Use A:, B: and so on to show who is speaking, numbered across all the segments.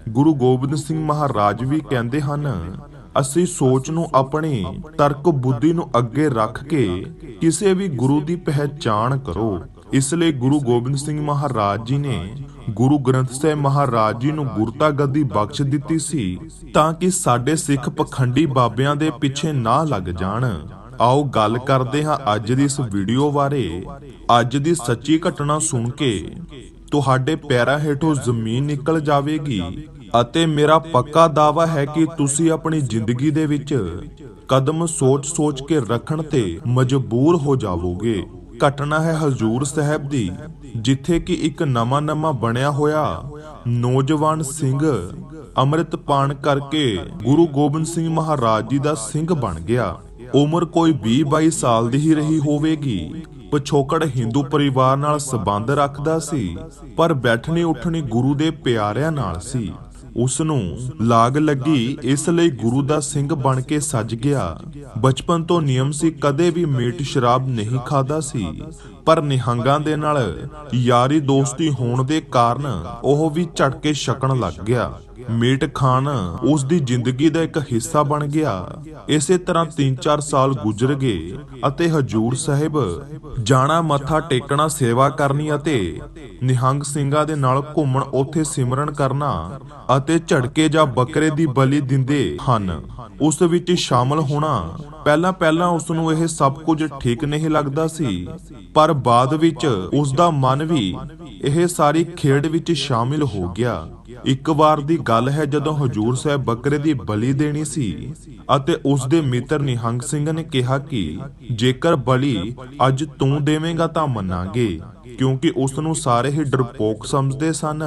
A: ਗੁਰੂ ਗੋਬਿੰਦ ਸਿੰਘ ਮਹਾਰਾਜ ਵੀ ਕਹਿੰਦੇ ਹਨ, ਅਸੀਂ ਸੋਚ ਨੂੰ ਆਪਣੀ ਤਰਕ ਬੁੱਧੀ ਨੂੰ ਅੱਗੇ ਰੱਖ ਕੇ ਕਿਸੇ ਵੀ ਗੁਰੂ ਦੀ ਪਹਿਚਾਣ ਕਰੋ। ਇਸ ਲਈ ਗੁਰੂ ਗੋਬਿੰਦ ਸਿੰਘ ਮਹਾਰਾਜ ਜੀ ਨੇ ਗੁਰੂ ਗ੍ਰੰਥ ਸਾਹਿਬ ਮਹਾਰਾਜ ਜੀ ਨੂੰ ਗੁਰਤਾ ਗੱਦੀ ਬਖਸ਼ ਦਿੱਤੀ ਸੀ, ਤਾਂ ਕਿ ਸਾਡੇ ਸਿੱਖ ਪਖੰਡੀ ਬਾਬਿਆਂ ਦੇ ਪਿੱਛੇ ਨਾ ਲੱਗ ਜਾਣ। ਆਓ ਗੱਲ ਕਰਦੇ ਹਾਂ ਅੱਜ ਦੀ ਇਸ ਵੀਡੀਓ ਬਾਰੇ। ਅੱਜ ਦੀ ਸੱਚੀ ਘਟਨਾ ਸੁਣ ਕੇ ਤੁਹਾਡੇ ਪੈਰਾਂ ਹੇਠੋਂ ਜ਼ਮੀਨ ਨਿਕਲ ਜਾਵੇਗੀ ਅਤੇ ਮੇਰਾ ਪੱਕਾ ਦਾਅਵਾ ਹੈ ਕਿ ਤੁਸੀਂ ਆਪਣੀ ਜ਼ਿੰਦਗੀ ਦੇ ਵਿੱਚ ਕਦਮ ਸੋਚ ਕੇ ਰੱਖਣ ਤੇ ਮਜਬੂਰ ਹੋ ਜਾਵੋਗੇ। ਘਟਨਾ ਹੈ ਹਜ਼ੂਰ ਸਾਹਿਬ ਦੀ, ਜਿੱਥੇ ਕਿ ਇੱਕ ਨਵਾਂ ਬਣਿਆ ਹੋਇਆ ਨੌਜਵਾਨ ਸਿੰਘ ਅੰਮ੍ਰਿਤ ਪਾਨ ਕਰਕੇ ਗੁਰੂ ਗੋਬਿੰਦ ਸਿੰਘ ਮਹਾਰਾਜ ਜੀ ਦਾ ਸਿੰਘ ਬਣ ਗਿਆ। ਉਮਰ ਕੋਈ 20-22 ਸਾਲ ਦੀ ਹੀ ਰਹੀ ਹੋਵੇਗੀ। ਪਿਛੋਕੜ ਹਿੰਦੂ ਪਰਿਵਾਰ ਨਾਲ ਸੰਬੰਧ ਰੱਖਦਾ ਸੀ, ਪਰ ਬੈਠਣੀ ਉੱਠਣੀ ਗੁਰੂ ਦੇ ਪਿਆਰਿਆਂ ਨਾਲ ਸੀ। ਉਸ ਨੂੰ ਲਾਗ ਲੱਗੀ, ਇਸ ਲਈ ਗੁਰੂ ਦਾ ਸਿੰਘ ਬਣ ਕੇ ਸੱਜ ਗਿਆ। ਬਚਪਨ ਤੋਂ ਨਿਯਮ ਸੀ, ਕਦੇ ਵੀ ਮੀਟ ਸ਼ਰਾਬ ਨਹੀਂ ਖਾਦਾ ਸੀ, ਪਰ ਨਿਹੰਗਾਂ ਦੇ ਨਾਲ ਯਾਰੀ ਦੋਸਤੀ ਹੋਣ ਦੇ ਕਾਰਨ ਉਹ ਵੀ ਝਟਕੇ ਛਕਣ ਲੱਗ ਗਿਆ। ਮੀਟ ਖਾਣ ਉਸ ਦੀ ਜ਼ਿੰਦਗੀ ਦਾ ਇੱਕ ਹਿੱਸਾ ਬਣ ਗਿਆ। ਇਸੇ ਤਰ੍ਹਾਂ 3-4 ਸਾਲ ਗੁਜ਼ਰ ਗਏ ਅਤੇ ਹਜ਼ੂਰ ਸਾਹਿਬ ਜਾਣਾ, ਮੱਥਾ ਟੇਕਣਾ, ਸੇਵਾ ਕਰਨੀ ਅਤੇ ਨਿਹੰਗ ਸਿੰਘਾਂ ਦੇ ਨਾਲ ਘੁੰਮਣ, ਉੱਥੇ ਸਿਮਰਨ ਕਰਨਾ ਅਤੇ ਝੜਕੇ ਜਾਂ ਬੱਕਰੇ ਦੀ ਬਲੀ ਦਿੰਦੇ ਹਨ, ਉਸ ਵਿੱਚ ਸ਼ਾਮਲ ਹੋਣਾ। ਪਹਿਲਾਂ ਉਸ ਨੂੰ ਇਹ ਸਭ ਕੁਝ ਠੀਕ ਨਹੀਂ ਲੱਗਦਾ ਸੀ, ਪਰ ਬਾਅਦ ਵਿੱਚ ਉਸ ਦਾ ਮਨ ਵੀ ਇਹ ਸਾਰੀ ਖੇਡ ਵਿੱਚ ਸ਼ਾਮਿਲ ਹੋ ਗਿਆ। ਇੱਕ ਵਾਰ ਦੀ ਗੱਲ ਹੈ, ਜਦੋਂ ਹਜ਼ੂਰ ਸਾਹਿਬ ਬੱਕਰੇ ਦੀ ਬਲੀ ਦੇਣੀ ਸੀ ਅਤੇ ਉਸ ਦੇ ਮਿੱਤਰ ਨਿਹੰਗ ਸਿੰਘ ਨੇ ਕਿਹਾ ਕਿ ਜੇਕਰ ਬਲੀ ਅੱਜ ਤੂੰ ਦੇਵੇਂਗਾ ਤਾਂ ਮੰਨਾਂਗੇ, ਕਿਉਂਕਿ ਉਸ ਨੂੰ ਸਾਰੇ ਹੀ ਡਰਪੋਕ ਸਮਝਦੇ ਸਨ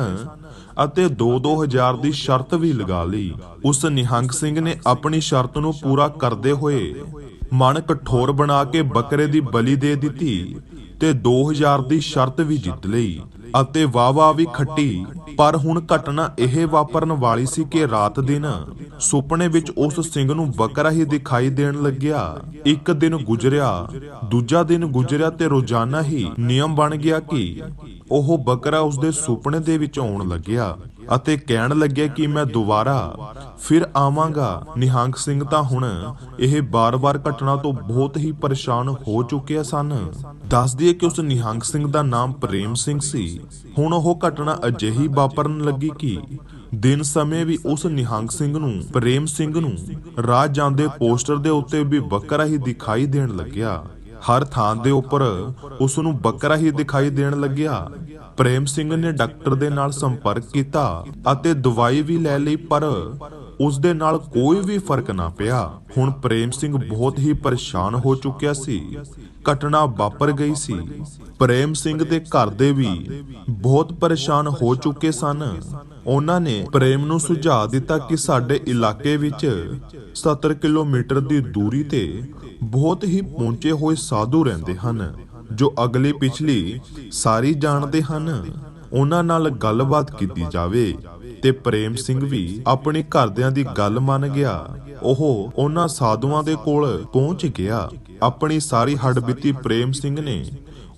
A: ਅਤੇ 2-2000 ਦੀ ਸ਼ਰਤ ਵੀ ਲਗਾ ਲਈ। ਉਸ ਨਿਹੰਗ ਸਿੰਘ ਨੇ ਆਪਣੀ ਸ਼ਰਤ ਨੂੰ ਪੂਰਾ ਕਰਦੇ ਹੋਏ ਮਨ ਕਠੋਰ ਬਣਾ ਕੇ ਬੱਕਰੇ ਦੀ ਬਲੀ ਦੇ ਦਿੱਤੀ ਤੇ 2000 ਦੀ ਸ਼ਰਤ ਵੀ ਜਿੱਤ ਲਈ ਅਤੇ ਵਾਹ ਵੀ ਖੱਟੀ। ਪਰ ਹੁਣ ਘਟਨਾ ਇਹ ਵਾਪਰਨ ਵਾਲੀ ਸੀ ਕਿ ਰਾਤ ਦਿਨ ਸੁਪਨੇ ਵਿੱਚ ਉਸ ਸਿੰਘ ਨੂੰ ਬੱਕਰਾ ਹੀ ਦਿਖਾਈ ਦੇਣ ਲੱਗਿਆ। ਇੱਕ ਦਿਨ ਗੁਜ਼ਰਿਆ, ਦੂਜਾ ਦਿਨ ਗੁਜ਼ਰਿਆ ਤੇ ਰੋਜ਼ਾਨਾ ਹੀ ਨਿਯਮ ਬਣ ਗਿਆ ਕਿ ਉਹ ਬੱਕਰਾ ਉਸ ਦੇ ਸੁਪਨੇ ਦੇ ਵਿੱਚ ਆਉਣ ਲੱਗਿਆ ਅਤੇ ਕਹਿਣ ਲੱਗਿਆ ਕਿ ਮੈਂ ਦੁਬਾਰਾ ਫਿਰ ਆਵਾਂਗਾ। ਨਿਹੰਗ ਸਿੰਘ ਤਾਂ ਹੁਣ ਇਹ ਬਾਰ-ਬਾਰ ਘਟਨਾ ਤੋਂ ਬਹੁਤ ਹੀ ਪਰੇਸ਼ਾਨ ਹੋ ਚੁੱਕੇ ਸਨ। ਦੱਸ ਦਈਏ ਕਿ ਉਸ ਨਿਹੰਗ ਸਿੰਘ ਦਾ ਨਾਮ ਪ੍ਰੇਮ ਸਿੰਘ ਸੀ। ਹੁਣ ਉਹ ਘਟਨਾ ਅਜਿਹੀ ਵਾਪਰਨ ਲੱਗੀ ਕਿ ਦਿਨ ਸਮੇਂ ਵੀ ਉਸ ਨਿਹੰਗ ਸਿੰਘ ਨੂੰ, ਪ੍ਰੇਮ ਸਿੰਘ ਨੂੰ ਰਾਹ ਜਾਂਦੇ ਪੋਸਟਰ ਦੇ ਉੱਤੇ ਵੀ ਬੱਕਰਾ ਹੀ ਦਿਖਾਈ ਦੇਣ ਲੱਗਿਆ। ਹਰ ਥਾਂ ਦੇ ਉੱਪਰ ਉਸ ਨੂੰ ਬੱਕਰਾ ਹੀ ਦਿਖਾਈ ਦੇਣ ਲੱਗਿਆ। ਪ੍ਰੇਮ ਸਿੰਘ ਨੇ ਡਾਕਟਰ ਦੇ ਨਾਲ ਸੰਪਰਕ ਕੀਤਾ ਅਤੇ ਦਵਾਈ ਵੀ ਲੈ ਲਈ, ਪਰ ਉਸ ਦੇ ਨਾਲ ਕੋਈ ਵੀ ਫਰਕ ਨਾ ਪਿਆ। ਹੁਣ ਪ੍ਰੇਮ ਸਿੰਘ ਬਹੁਤ ਹੀ ਪਰੇਸ਼ਾਨ ਹੋ ਚੁੱਕਿਆ ਸੀ। ਘਟਨਾ ਵਾਪਰ ਗਈ ਸੀ। ਪ੍ਰੇਮ ਸਿੰਘ ਦੇ ਘਰ ਦੇ ਵੀ ਬਹੁਤ ਪਰੇਸ਼ਾਨ ਹੋ ਚੁੱਕੇ ਸਨ। ਉਹਨਾਂ ਨੇ ਪ੍ਰੇਮ ਨੂੰ ਸੁਝਾਅ ਦਿੱਤਾ ਕਿ ਸਾਡੇ ਇਲਾਕੇ ਵਿੱਚ 70 ਕਿਲੋਮੀਟਰ ਦੀ ਦੂਰੀ ਤੇ ਬਹੁਤ ਹੀ ਪਹੁੰਚੇ ਹੋਏ ਸਾਧੂ ਰਹਿੰਦੇ ਹਨ, ਜੋ ਅਗਲੀ ਪਿਛਲੀ ਸਾਰੀ ਜਾਣਦੇ ਹਨ। ਉਹਨਾਂ ਨਾਲ ਗੱਲਬਾਤ ਕੀਤੀ ਜਾਵੇ ਤੇ ਪ੍ਰੇਮ ਸਿੰਘ ਵੀ ਆਪਣੇ ਘਰਦਿਆਂ ਦੀ ਗੱਲ ਮੰਨ ਗਿਆ। ਉਹ ਉਹਨਾਂ ਸਾਧੂਆਂ ਦੇ ਕੋਲ ਪਹੁੰਚ ਗਿਆ। ਆਪਣੀ ਸਾਰੀ ਹੱਡਬੀਤੀ ਪ੍ਰੇਮ ਸਿੰਘ ਨੇ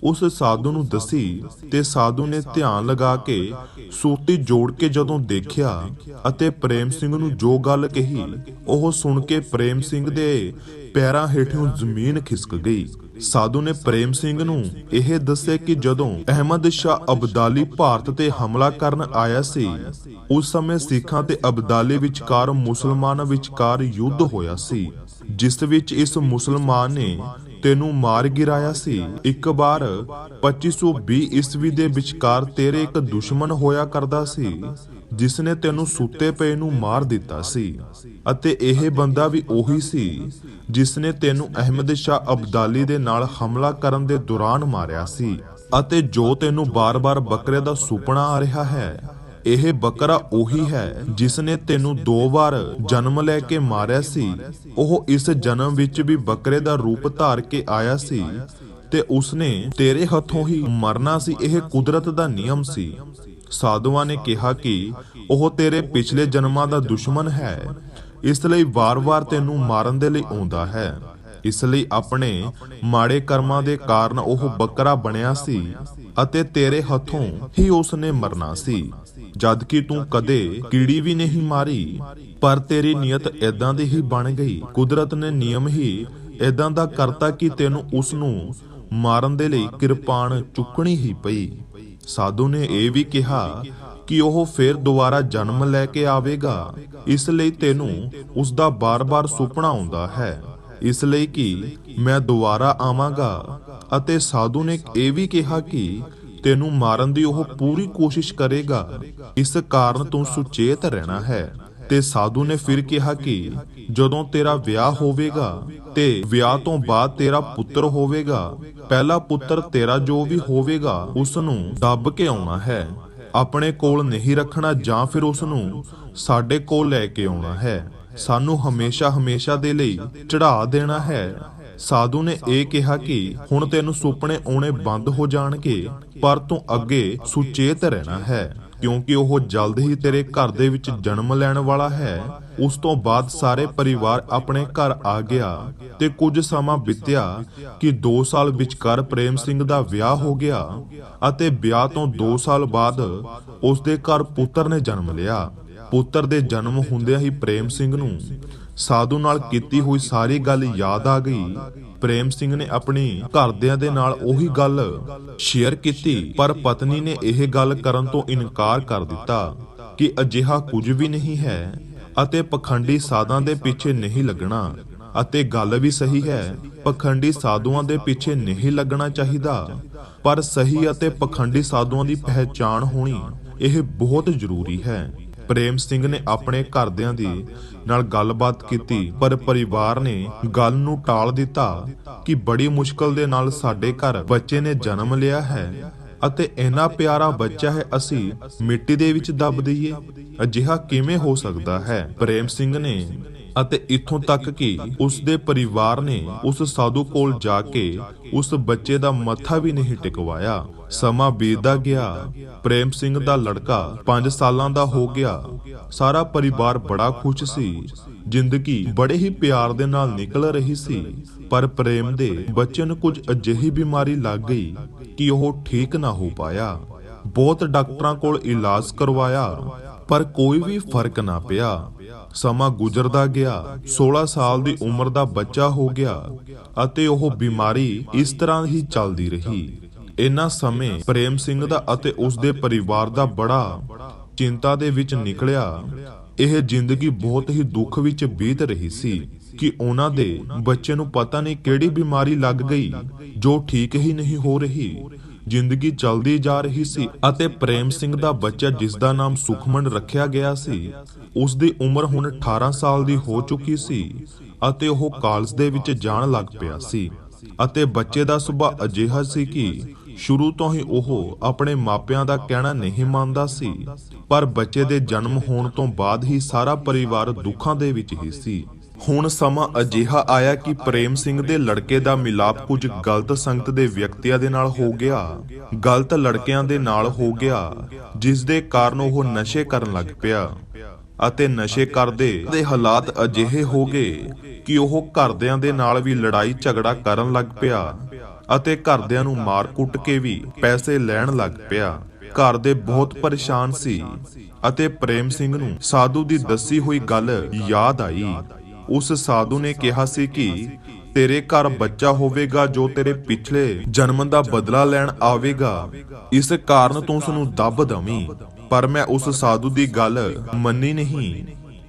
A: ਉਸ ਸਾਧੂ ਨੂੰ ਦੱਸੀ ਤੇ ਸਾਧੂ ਨੇ ਧਿਆਨ ਲਗਾ ਕੇ ਸੂਤੀ ਜੋੜ ਕੇ ਜਦੋਂ ਦੇਖਿਆ ਅਤੇ ਪ੍ਰੇਮ ਸਿੰਘ ਨੂੰ ਜੋ ਗੱਲ ਕਹੀ, ਉਹ ਸੁਣ ਕੇ ਪ੍ਰੇਮ ਸਿੰਘ ਦੇ ਪੈਰਾਂ ਹੇਠੋਂ ਜ਼ਮੀਨ ਖਿਸਕ ਗਈ। ਸਾਧੂ ਨੇ ਪ੍ਰੇਮ ਸਿੰਘ ਨੂੰ ਇਹ ਦੱਸਿਆ ਕਿ ਜਦੋਂ ਅਹਿਮਦ ਸ਼ਾਹ ਅਬਦਾਲੀ ਭਾਰਤ ਤੇ ਹਮਲਾ ਕਰਨ ਆਇਆ ਸੀ, ਉਸ ਸਮੇਂ ਸਿੱਖਾਂ ਤੇ ਅਬਦਾਲੀ ਵਿਚਕਾਰ ਮੁਸਲਮਾਨਾਂ ਵਿਚਕਾਰ ਯੁੱਧ ਹੋਇਆ ਸੀ, ਜਿਸ ਵਿੱਚ ਇਸ ਮੁਸਲਮਾਨ ਨੇ ਤੈਨੂੰ ਮਾਰ ਗਿਰਾਇਆ ਸੀ। ਇੱਕ ਵਾਰ 2520 ਈਸਵੀ ਦੇ ਵਿਚਕਾਰ ਤੇਰੇ ਇੱਕ ਦੁਸ਼ਮਣ ਹੋਇਆ ਕਰਦਾ ਸੀ, ਜਿਸ ਨੇ ਤੈਨੂੰ ਸੁੱਤੇ ਪਏ ਨੂੰ ਮਾਰ ਦਿੱਤਾ ਸੀ, ਅਤੇ ਇਹ ਬੰਦਾ ਵੀ ਉਹੀ ਸੀ ਜਿਸ ਨੇ ਤੈਨੂੰ ਅਹਿਮਦ ਸ਼ਾਹ ਅਬਦਾਲੀ ਦੇ ਨਾਲ ਹਮਲਾ ਕਰਨ ਦੇ ਦੌਰਾਨ ਮਾਰਿਆ ਸੀ। ਅਤੇ ਜੋ ਤੈਨੂੰ ਬਾਰ-ਬਾਰ ਬੱਕਰੇ ਦਾ ਸੁਪਨਾ ਆ ਰਿਹਾ ਹੈ, ਇਹ ਬੱਕਰਾ ਉਹੀ ਹੈ ਜਿਸ ਨੇ ਤੈਨੂੰ 2 ਵਾਰ ਜਨਮ ਲੈ ਕੇ ਮਾਰਿਆ ਸੀ। ਉਹ ਇਸ ਜਨਮ ਵਿੱਚ ਵੀ ਬੱਕਰੇ ਦਾ ਰੂਪ ਧਾਰ ਕੇ ਆਇਆ ਸੀ ਤੇ ਉਸਨੇ ਤੇਰੇ ਹੱਥੋਂ ਹੀ ਮਰਨਾ ਸੀ। ਇਹ ਕੁਦਰਤ ਦਾ ਨਿਯਮ ਸੀ। ਸਾਧੂਆਂ ਨੇ ਕਿਹਾ ਕਿ ਉਹ ਤੇਰੇ ਪਿਛਲੇ ਜਨਮਾਂ ਦਾ ਦੁਸ਼ਮਣ ਹੈ, ਇਸ ਲਈ ਵਾਰ-ਵਾਰ ਤੈਨੂੰ ਮਾਰਨ ਦੇ ਲਈ ਆਉਂਦਾ ਹੈ। ਇਸ ਲਈ ਆਪਣੇ ਮਾੜੇ ਕਰਮਾਂ ਦੇ ਕਾਰਨ ਉਹ ਬੱਕਰਾ ਬਣਿਆ ਸੀ ਅਤੇ ਤੇਰੇ ਹੱਥੋਂ ਹੀ ਉਸਨੇ ਮਰਨਾ ਸੀ। ਜਦ ਕਿ ਤੂੰ ਕਦੇ ਕੀੜੀ ਵੀ ਨਹੀਂ ਮਾਰੀ। ਪਰ ਤੇਰੀ ਨੀਅਤ ਏਦਾਂ ਦੀ ਹੀ ਬਣ ਗਈ। ਕੁਦਰਤ ਨੇ ਨਿਯਮ ਹੀ ਏਦਾਂ ਦਾ ਕਰਤਾ ਕਿ ਤੈਨੂੰ ਉਸ ਨੂੰ ਮਾਰਨ ਦੇ ਲਈ ਕਿਰਪਾਨ ਚੁੱਕਣੀ ਹੀ ਪਈ। ਸਾਧੂ ਨੇ ਇਹ ਵੀ ਕਿਹਾ ਕਿ ਉਹ ਫੇਰ ਦੁਬਾਰਾ ਜਨਮ ਲੈ ਕੇ ਆਵੇਗਾ, ਇਸ ਲਈ ਤੈਨੂੰ ਉਸ ਦਾ ਬਾਰ-ਬਾਰ ਸੁਪਨਾ ਆਉਂਦਾ ਹੈ, ਇਸ ਲਈ ਕਿ ਮੈਂ ਦੁਬਾਰਾ ਆਵਾਂਗਾ। ਅਤੇ ਸਾਧੂ ਨੇ ਇਹ ਵੀ ਕਿਹਾ ਕਿ ਤੈਨੂੰ ਮਾਰਨ ਦੀ ਉਹ ਪੂਰੀ ਕੋਸ਼ਿਸ਼ ਕਰੇਗਾ, ਇਸ ਕਾਰਨ ਤੂੰ ਸੁਚੇਤ ਰਹਿਣਾ ਹੈ। ਤੇ ਸਾਧੂ ਨੇ ਫਿਰ ਕਿਹਾ ਕਿ ਜਦੋਂ ਤੇਰਾ ਵਿਆਹ ਹੋਵੇਗਾ ਤੇ ਵਿਆਹ ਤੋਂ ਬਾਅਦ ਤੇਰਾ ਪੁੱਤਰ ਹੋਵੇਗਾ, ਪਹਿਲਾ ਪੁੱਤਰ ਤੇਰਾ ਜੋ ਵੀ ਹੋਵੇਗਾ ਉਸ ਨੂੰ ਦੱਬ ਕੇ ਆਉਣਾ ਹੈ, ਆਪਣੇ ਕੋਲ ਨਹੀਂ ਰੱਖਣਾ, ਜਾਂ ਫਿਰ ਉਸ ਨੂੰ ਸਾਡੇ ਕੋਲ ਲੈ ਕੇ ਆਉਣਾ ਹੈ, ਸਾਨੂੰ ਹਮੇਸ਼ਾ ਦੇ ਲਈ ਚੜਾ ਦੇਣਾ ਹੈ। ਸਾਧੂ ਨੇ ਇਹ ਕਿਹਾ ਕਿ ਹੁਣ ਤੈਨੂੰ ਸੁਪਨੇ ਆਉਣੇ ਬੰਦ ਹੋ ਜਾਣਗੇ, ਪਰ ਤੂੰ ਅੱਗੇ ਸੁਚੇਤ ਰਹਿਣਾ ਹੈ, ਕਿਉਂਕਿ ਉਹ ਜਲਦ ਹੀ ਤੇਰੇ ਘਰ ਦੇ ਵਿੱਚ ਜਨਮ ਲੈਣ ਵਾਲਾ ਹੈ। ਉਸ ਤੋਂ ਬਾਅਦ ਸਾਰੇ ਪਰਿਵਾਰ ਆਪਣੇ ਘਰ ਆ ਗਿਆ ਤੇ ਕੁਝ ਸਮਾਂ ਬੀਤਿਆ ਕਿ 2 ਸਾਲ ਵਿਚਕਾਰ ਪ੍ਰੇਮ ਸਿੰਘ ਦਾ ਵਿਆਹ ਹੋ ਗਿਆ ਅਤੇ ਵਿਆਹ ਤੋਂ 2 ਸਾਲ ਬਾਅਦ ਉਸ ਦੇ ਘਰ ਪੁੱਤਰ ਨੇ ਜਨਮ ਲਿਆ। ਪੁੱਤਰ ਦੇ ਜਨਮ ਹੁੰਦਿਆਂ ਹੀ ਪ੍ਰੇਮ ਸਿੰਘ ਨੂੰ ਸਾਧੂ ਨਾਲ ਕੀਤੀ ਹੋਈ ਸਾਰੀ ਗੱਲ ਯਾਦ ਆ ਗਈ। ਪ੍ਰੇਮ ਸਿੰਘ ਨੇ ਆਪਣੀ ਘਰਦਿਆਂ ਦੇ ਨਾਲ ਉਹੀ ਗੱਲ ਸ਼ੇਅਰ ਕੀਤੀ, ਪਰ ਪਤਨੀ ਨੇ ਇਹ ਗੱਲ ਕਰਨ ਤੋਂ ਇਨਕਾਰ ਕਰ ਦਿੱਤਾ ਕਿ ਅਜਿਹਾ ਕੁਝ ਵੀ ਨਹੀਂ ਹੈ ਅਤੇ ਪਖੰਡੀ ਸਾਧਾਂ ਦੇ ਪਿੱਛੇ ਨਹੀਂ ਲੱਗਣਾ। ਅਤੇ ਗੱਲ ਵੀ ਸਹੀ ਹੈ, ਪਖੰਡੀ ਸਾਧੂਆਂ ਦੇ ਪਿੱਛੇ ਨਹੀਂ ਲੱਗਣਾ ਚਾਹੀਦਾ, ਪਰ ਸਹੀ ਅਤੇ ਪਖੰਡੀ ਸਾਧੂਆਂ ਦੀ ਪਹਿਚਾਣ ਹੋਣੀ ਇਹ ਬਹੁਤ ਜ਼ਰੂਰੀ ਹੈ। ਪ੍ਰੇਮ ਸਿੰਘ ਨੇ ਆਪਣੇ ਘਰਦਿਆਂ ਦੀ ਨਾਲ ਗੱਲਬਾਤ ਕੀਤੀ, ਪਰ ਪਰਿਵਾਰ ਨੇ ਗੱਲ ਨੂੰ ਟਾਲ ਦਿੱਤਾ ਕਿ ਬੜੀ ਮੁਸ਼ਕਲ ਦੇ ਨਾਲ ਸਾਡੇ ਘਰ ਬੱਚੇ ਨੇ ਜਨਮ ਲਿਆ ਹੈ ਅਤੇ ਇੰਨਾ ਪਿਆਰਾ ਬੱਚਾ ਹੈ, ਅਸੀਂ ਮਿੱਟੀ ਦੇ ਵਿੱਚ ਦੱਬ ਦਈਏ, ਅਜਿਹਾ ਕਿਵੇਂ ਹੋ ਸਕਦਾ ਹੈ। ਪ੍ਰੇਮ ਸਿੰਘ ਨੇ ਅਤੇ ਇੱਥੋਂ ਤੱਕ ਕਿ ਉਸ ਦੇ ਪਰਿਵਾਰ ਨੇ ਉਸ ਸਾਧੂ ਕੋਲ ਜਾ ਕੇ ਉਸ ਬੱਚੇ ਦਾ ਮੱਥਾ ਵੀ ਨਹੀਂ ਟਿਕਵਾਇਆ। ਸਮਾਂ ਬੀਤਦਾ ਗਿਆ। ਪ੍ਰੇਮ ਸਿੰਘ ਦਾ ਲੜਕਾ 5 ਸਾਲਾਂ ਦਾ ਹੋ ਗਿਆ। ਸਾਰਾ ਪਰਿਵਾਰ ਬੜਾ ਖੁਸ਼ ਸੀ। ਜ਼ਿੰਦਗੀ ਬੜੇ ਹੀ ਪਿਆਰ ਦੇ ਨਾਲ ਨਿਕਲ ਰਹੀ ਸੀ, ਪਰ ਪ੍ਰੇਮ ਦੇ ਬੱਚੇ ਨੂੰ ਕੁਝ ਅਜਿਹੀ ਬਿਮਾਰੀ ਲੱਗ ਗਈ ਕਿ ਉਹ ਠੀਕ ਨਾ ਹੋ ਪਾਇਆ। ਬਹੁਤ ਡਾਕਟਰਾਂ ਕੋਲ ਇਲਾਜ ਕਰਵਾਇਆ, ਪਰ ਕੋਈ ਵੀ ਫਰਕ ਨਾ ਪਿਆ। ਸਮਾਂ ਗੁਜ਼ਰਦਾ ਗਿਆ। 16 ਸਾਲ ਦੀ ਉਮਰ ਦਾ ਬੱਚਾ ਹੋ ਗਿਆ ਅਤੇ ਉਹ ਬਿਮਾਰੀ ਇਸ ਤਰ੍ਹਾਂ ਹੀ ਚੱਲਦੀ ਰਹੀ। ਇਨ੍ਹਾਂ ਸਮੇਂ ਪ੍ਰੇਮ ਸਿੰਘ ਦਾ ਅਤੇ ਉਸ ਦੇ ਪਰਿਵਾਰ ਦਾ ਬੜਾ ਚਿੰਤਾ ਦੇ ਵਿੱਚ ਨਿਕਲਿਆ। ਇਹ ਜ਼ਿੰਦਗੀ ਬਹੁਤ ਹੀ ਦੁੱਖ ਵਿੱਚ ਬੀਤ ਰਹੀ ਸੀ ਕਿ ਉਹਨਾਂ ਦੇ ਬੱਚੇ ਨੂੰ ਪਤਾ ਨਹੀਂ ਕਿਹੜੀ ਬਿਮਾਰੀ ਲੱਗ ਗਈ ਜੋ ਠੀਕ ਹੀ ਨਹੀਂ ਹੋ ਰਹੀ। ਜ਼ਿੰਦਗੀ ਚੱਲਦੀ ਜਾ ਰਹੀ ਸੀ ਅਤੇ ਪ੍ਰੇਮ ਸਿੰਘ ਦਾ ਬੱਚਾ, ਜਿਸ ਦਾ ਨਾਮ ਸੁਖਮਨ ਰੱਖਿਆ ਗਿਆ ਸੀ, ਉਸ ਦੀ ਉਮਰ ਹੁਣ 18 ਸਾਲ ਦੀ ਹੋ ਚੁੱਕੀ ਸੀ ਅਤੇ ਉਹ ਕਾਲਜ ਦੇ ਵਿੱਚ ਜਾਣ ਲੱਗ ਪਿਆ ਸੀ। ਅਤੇ ਬੱਚੇ ਦਾ ਸੁਭਾਅ ਅਜਿਹਾ ਸੀ ਕਿ ਸ਼ੁਰੂ ਤੋਂ ਹੀ ਉਹ ਆਪਣੇ ਮਾਪਿਆਂ ਦਾ ਕਹਿਣਾ ਨਹੀਂ ਮੰਨਦਾ ਸੀ, ਪਰ ਬੱਚੇ ਦੇ ਜਨਮ ਹੋਣ ਤੋਂ ਬਾਅਦ ਹੀ ਸਾਰਾ ਪਰਿਵਾਰ ਦੁੱਖਾਂ ਦੇ ਵਿੱਚ ਹੀ ਸੀ। ਹੁਣ ਸਮਾਂ ਅਜਿਹਾ ਆਇਆ ਕਿ ਪ੍ਰੇਮ ਸਿੰਘ ਦੇ ਲੜਕੇ ਦਾ ਮਿਲਾਪ ਕੁਝ ਗਲਤ ਸੰਗਤ ਦੇ ਵਿਅਕਤੀਆਂ ਦੇ ਨਾਲ ਹੋ ਗਿਆ, ਗਲਤ ਲੜਕਿਆਂ ਦੇ ਨਾਲ ਹੋ ਗਿਆ, ਜਿਸ ਦੇ ਕਾਰਨ ਉਹ ਨਸ਼ੇ ਕਰਨ ਲੱਗ ਪਿਆ ਅਤੇ ਨਸ਼ੇ ਕਰਦੇ ਦੇ ਹਾਲਾਤ ਅਜਿਹੇ ਹੋ ਗਏ ਕਿ ਉਹ ਘਰਦਿਆਂ ਦੇ ਨਾਲ ਵੀ ਲੜਾਈ ਝਗੜਾ ਕਰਨ ਲੱਗ ਪਿਆ ਅਤੇ ਘਰਦਿਆਂ ਨੂੰ ਮਾਰ ਕੁੱਟ ਕੇ ਵੀ ਪੈਸੇ ਲੈਣ ਲੱਗ ਪਿਆ। ਘਰ ਦੇ ਬਹੁਤ ਪਰੇਸ਼ਾਨ ਸੀ ਅਤੇ ਪ੍ਰੇਮ ਸਿੰਘ ਨੂੰ ਸਾਧੂ ਦੀ ਦੱਸੀ ਹੋਈ ਗੱਲ ਯਾਦ ਆਈ। ਉਸ ਸਾਧੂ ਨੇ ਕਿਹਾ ਸੀ ਕਿ ਤੇਰੇ ਘਰ ਬੱਚਾ ਹੋਵੇਗਾ ਜੋ ਤੇਰੇ ਪਿਛਲੇ ਜਨਮ ਦਾ ਬਦਲਾ ਲੈਣ ਆਵੇਗਾ, ਇਸ ਕਾਰਨ ਤੂੰ ਉਸ ਨੂੰ ਦੱਬ ਦਵੀਂ। ਪਰ ਮੈਂ ਉਸ ਸਾਧੂ ਦੀ ਗੱਲ ਮੰਨੀ ਨਹੀਂ।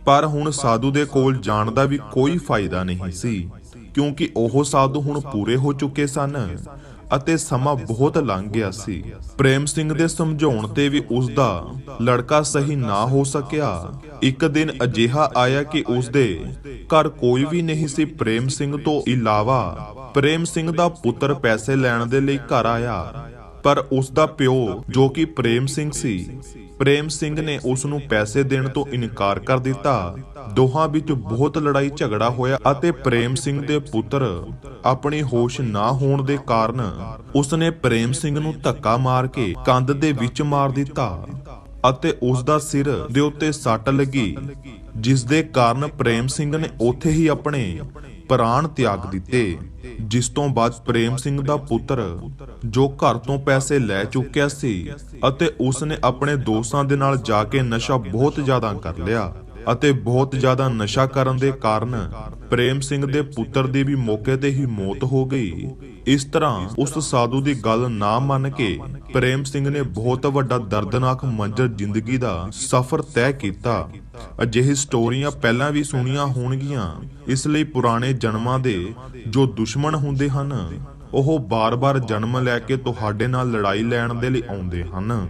A: ਪਰ ਹੁਣ ਸਾਧੂ ਦੇ ਕੋਲ ਜਾਣ ਦਾ ਵੀ ਕੋਈ ਫਾਇਦਾ ਨਹੀਂ ਸੀ, ਕਿਉਂਕਿ ਉਹ ਸਾਧੂ ਹੁਣ ਪੂਰੇ ਹੋ ਚੁੱਕੇ ਸਨ ਅਤੇ ਸਮਾਂ ਬਹੁਤ ਲੰਘ ਗਿਆ ਸੀ। ਪ੍ਰੇਮ ਸਿੰਘ ਦੇ ਸਮਝਾਉਣ ਤੇ ਵੀ ਉਸ ਦਾ ਲੜਕਾ ਸਹੀ ਨਾ ਹੋ ਸਕਿਆ। ਇੱਕ ਦਿਨ ਅਜਿਹਾ ਆਇਆ ਕਿ ਉਸ ਦੇ ਘਰ ਕੋਈ ਵੀ ਨਹੀਂ ਸੀ ਪ੍ਰੇਮ ਸਿੰਘ ਤੋਂ ਇਲਾਵਾ। ਪ੍ਰੇਮ ਸਿੰਘ ਦਾ ਪੁੱਤਰ ਪੈਸੇ ਲੈਣ ਦੇ ਲਈ ਘਰ ਆਇਆ, ਪਰ ਉਸ ਦਾ ਪਿਓ ਜੋ ਕਿ ਪ੍ਰੇਮ ਸਿੰਘ ਸੀ, ਪ੍ਰੇਮ ਸਿੰਘ ਨੇ ਉਸ ਨੂੰ ਪੈਸੇ ਦੇਣ ਤੋਂ ਇਨਕਾਰ ਕਰ ਦਿੱਤਾ। ਦੋਹਾਂ ਵਿੱਚ ਬਹੁਤ ਲੜਾਈ ਝਗੜਾ ਹੋਇਆ ਅਤੇ ਪ੍ਰੇਮ ਸਿੰਘ ਦੇ ਪੁੱਤਰ ਆਪਣੀ ਹੋਸ਼ ਨਾ ਹੋਣ ਦੇ ਕਾਰਨ ਉਸਨੇ ਪ੍ਰੇਮ ਸਿੰਘ ਨੂੰ ਧੱਕਾ ਮਾਰ ਕੇ ਕੰਧ ਦੇ ਵਿੱਚ ਮਾਰ ਦਿੱਤਾ ਅਤੇ ਉਸ ਦਾ ਸਿਰ ਦੇ ਉੱਤੇ ਸੱਟ ਲੱਗੀ, ਜਿਸ ਦੇ ਕਾਰਨ ਪ੍ਰੇਮ ਸਿੰਘ ਨੇ ਉੱਥੇ ਹੀ ਆਪਣੇ ਪ੍ਰਾਣ ਤਿਆਗ ਦਿੱਤੇ। ਜਿਸ ਤੋਂ ਬਾਅਦ ਪ੍ਰੇਮ ਸਿੰਘ ਦਾ ਪੁੱਤਰ ਜੋ ਘਰ ਤੋਂ ਪੈਸੇ ਲੈ ਚੁੱਕਿਆ ਸੀ ਅਤੇ ਉਸਨੇ ਆਪਣੇ ਦੋਸਤਾਂ ਦੇ ਨਾਲ ਜਾ ਕੇ ਨਸ਼ਾ ਬਹੁਤ ਜ਼ਿਆਦਾ ਕਰ ਲਿਆ ਅਤੇ ਬਹੁਤ ਜ਼ਿਆਦਾ ਨਸ਼ਾ ਕਰਨ ਦੇ ਕਾਰਨ ਪ੍ਰੇਮ ਸਿੰਘ ਦੇ ਪੁੱਤਰ ਦੀ ਵੀ ਮੌਕੇ ਤੇ ਹੀ ਮੌਤ ਹੋ ਗਈ। ਇਸ ਤਰ੍ਹਾਂ ਉਸ ਸਾਧੂ ਦੀ ਗੱਲ ਨਾ ਮੰਨ ਕੇ ਪ੍ਰੇਮ ਸਿੰਘ ਨੇ ਬਹੁਤ ਵੱਡਾ ਦਰਦਨਾਕ ਮੰਜ਼ਰ ਜ਼ਿੰਦਗੀ ਦਾ ਸਫ਼ਰ ਤੈਅ ਕੀਤਾ। ਅਜਿਹੀ ਸਟੋਰੀਆਂ ਪਹਿਲਾਂ ਵੀ ਸੁਣੀਆਂ ਹੋਣਗੀਆਂ, ਇਸ ਲਈ ਪੁਰਾਣੇ ਜਨਮਾਂ ਦੇ ਜੋ ਦੁਸ਼ਮਣ ਹੁੰਦੇ ਹਨ ਉਹ ਬਾਰ-ਬਾਰ ਜਨਮ ਲੈ ਕੇ ਤੁਹਾਡੇ ਨਾਲ ਲੜਾਈ ਲੈਣ ਦੇ ਲਈ ਆਉਂਦੇ ਹਨ।